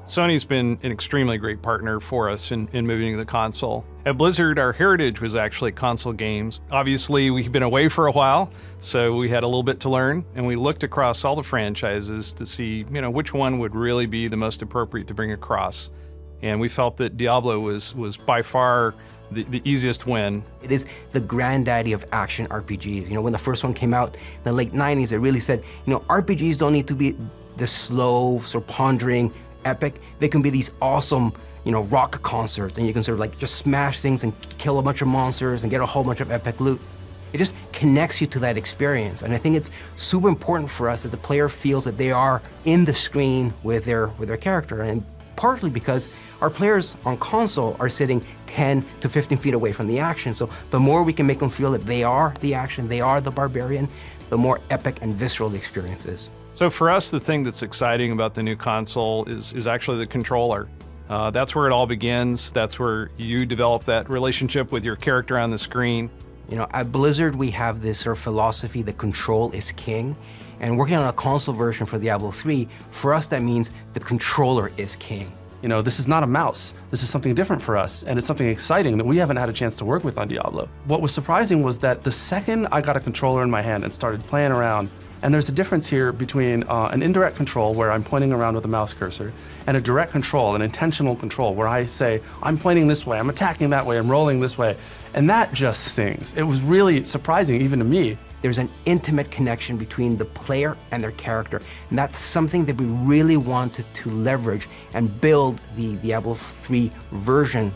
Sony's been an extremely great partner for us in moving to the console. At Blizzard, our heritage was actually console games. Obviously, we've been away for a while, so we had a little bit to learn, and we looked across all the franchises to see, which one would really be the most appropriate to bring across. And we felt that Diablo was by far the easiest win. It is the granddaddy of action RPGs. When the first one came out in the late 90s, it really said, RPGs don't need to be this slow, sort of pondering epic. They can be these awesome, rock concerts, and you can sort of just smash things and kill a bunch of monsters and get a whole bunch of epic loot. It just connects you to that experience. And I think it's super important for us that the player feels that they are in the screen with their character. And partly because our players on console are sitting 10 to 15 feet away from the action. So the more we can make them feel that they are the action, they are the barbarian, the more epic and visceral the experience is. So for us, the thing that's exciting about the new console is actually the controller. That's where it all begins. That's where you develop that relationship with your character on the screen. At Blizzard, we have this sort of philosophy that control is king. And working on a console version for Diablo III, for us that means the controller is king. This is not a mouse. This is something different for us, and it's something exciting that we haven't had a chance to work with on Diablo. What was surprising was that the second I got a controller in my hand and started playing around, and there's a difference here between an indirect control where I'm pointing around with a mouse cursor, and a direct control, an intentional control, where I say, I'm pointing this way, I'm attacking that way, I'm rolling this way, and that just sings. It was really surprising, even to me. There's an intimate connection between the player and their character, and that's something that we really wanted to leverage and build the Diablo III version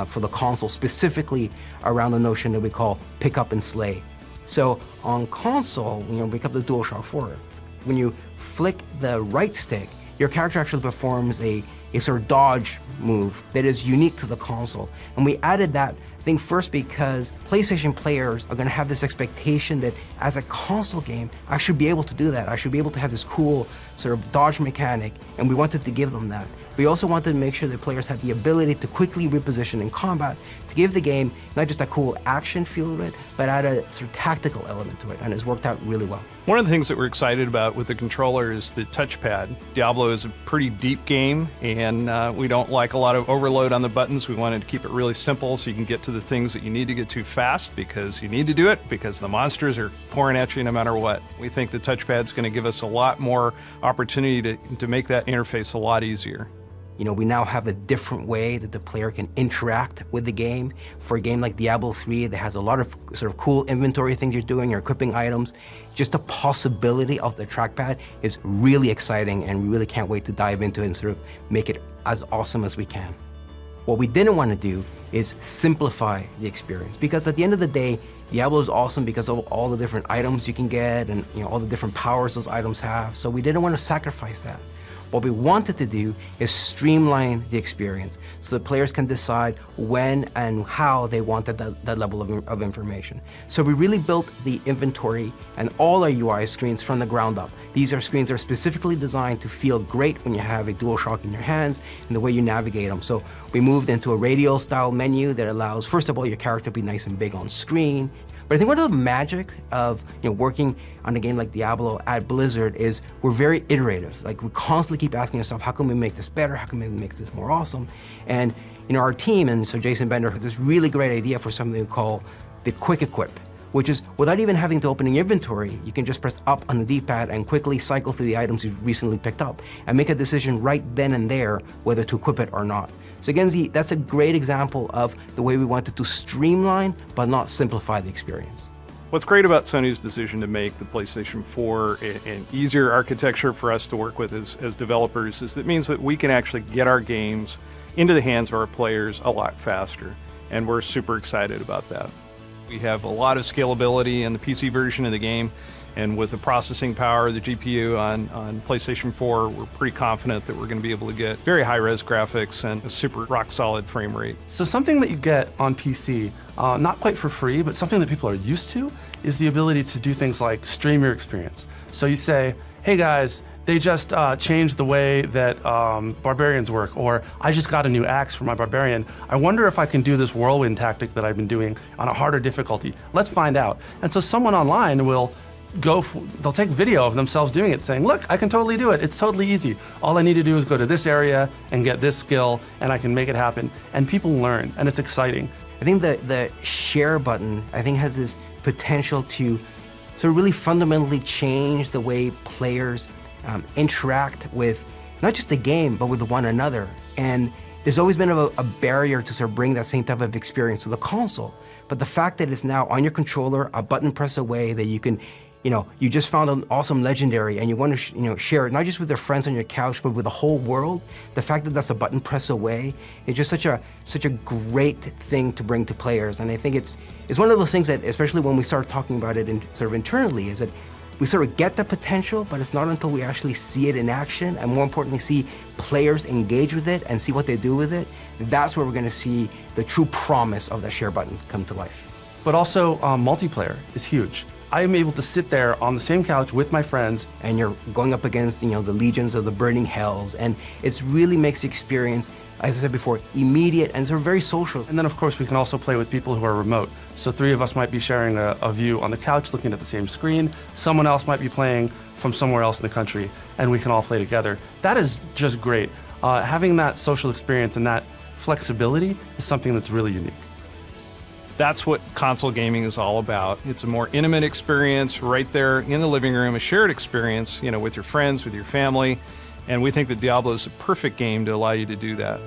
for the console, specifically around the notion that we call pick up and slay. So on console, when you pick up the DualShock 4, when you flick the right stick, your character actually performs a sort of dodge move that is unique to the console. And we added that, I think, first because PlayStation players are going to have this expectation that as a console game, I should be able to do that. I should be able to have this cool sort of dodge mechanic, and we wanted to give them that. We also wanted to make sure that players had the ability to quickly reposition in combat, to give the game not just a cool action feel to it, but add a sort of tactical element to it, and it's worked out really well. One of the things that we're excited about with the controller is the touchpad. Diablo is a pretty deep game, and we don't like a lot of overload on the buttons. We wanted to keep it really simple so you can get to the things that you need to get to fast because you need to do it, because the monsters are pouring at you no matter what. We think the touchpad's going to give us a lot more opportunity to make that interface a lot easier. We now have a different way that the player can interact with the game. For a game like Diablo III that has a lot of sort of cool inventory things you're doing, you're equipping items, just the possibility of the trackpad is really exciting, and we really can't wait to dive into it and sort of make it as awesome as we can. What we didn't want to do is simplify the experience, because at the end of the day, Diablo is awesome because of all the different items you can get and all the different powers those items have, so we didn't want to sacrifice that. What we wanted to do is streamline the experience so that players can decide when and how they wanted that level of information. So we really built the inventory and all our UI screens from the ground up. These are screens that are specifically designed to feel great when you have a DualShock in your hands and the way you navigate them. So we moved into a radial style menu that allows, first of all, your character to be nice and big on screen. But I think one of the magic of working on a game like Diablo at Blizzard is we're very iterative. We constantly keep asking ourselves, how can we make this better? How can we make this more awesome? And our team, and so Jason Bender, had this really great idea for something we call the quick equip, which is without even having to open an inventory, you can just press up on the D-pad and quickly cycle through the items you've recently picked up and make a decision right then and there whether to equip it or not. So again, that's a great example of the way we wanted to streamline but not simplify the experience. What's great about Sony's decision to make the PlayStation 4 an easier architecture for us to work with as developers is that it means that we can actually get our games into the hands of our players a lot faster, and we're super excited about that. We have a lot of scalability in the PC version of the game, and with the processing power of the GPU on PlayStation 4, we're pretty confident that we're going to be able to get very high-res graphics and a super rock-solid frame rate. So something that you get on PC, not quite for free, but something that people are used to, is the ability to do things like stream your experience. So you say, hey guys, they just changed the way that barbarians work, or I just got a new axe for my barbarian. I wonder if I can do this whirlwind tactic that I've been doing on a harder difficulty. Let's find out. And so someone online will they'll take video of themselves doing it, saying, look, I can totally do it. It's totally easy. All I need to do is go to this area and get this skill, and I can make it happen. And people learn, and it's exciting. I think the share button, I think, has this potential to sort of really fundamentally change the way players interact with not just the game, but with one another. And there's always been a barrier to sort of bring that same type of experience to the console. But the fact that it's now on your controller, a button press away, that you can, you just found an awesome legendary and you want to, share it, not just with your friends on your couch, but with the whole world. The fact that that's a button press away is just such a great thing to bring to players. And I think it's one of those things that, especially when we start talking about it sort of internally, is that we sort of get the potential, but it's not until we actually see it in action, and more importantly, see players engage with it and see what they do with it, that's where we're going to see the true promise of the share button come to life. But also, multiplayer is huge. I am able to sit there on the same couch with my friends. And you're going up against, the legions of the burning hells, and it really makes the experience, as I said before, immediate and sort of very social. And then, of course, we can also play with people who are remote. So 3 of us might be sharing a view on the couch, looking at the same screen. Someone else might be playing from somewhere else in the country, and we can all play together. That is just great. Having that social experience and that flexibility is something that's really unique. That's what console gaming is all about. It's a more intimate experience right there in the living room, a shared experience, with your friends, with your family. And we think that Diablo is a perfect game to allow you to do that.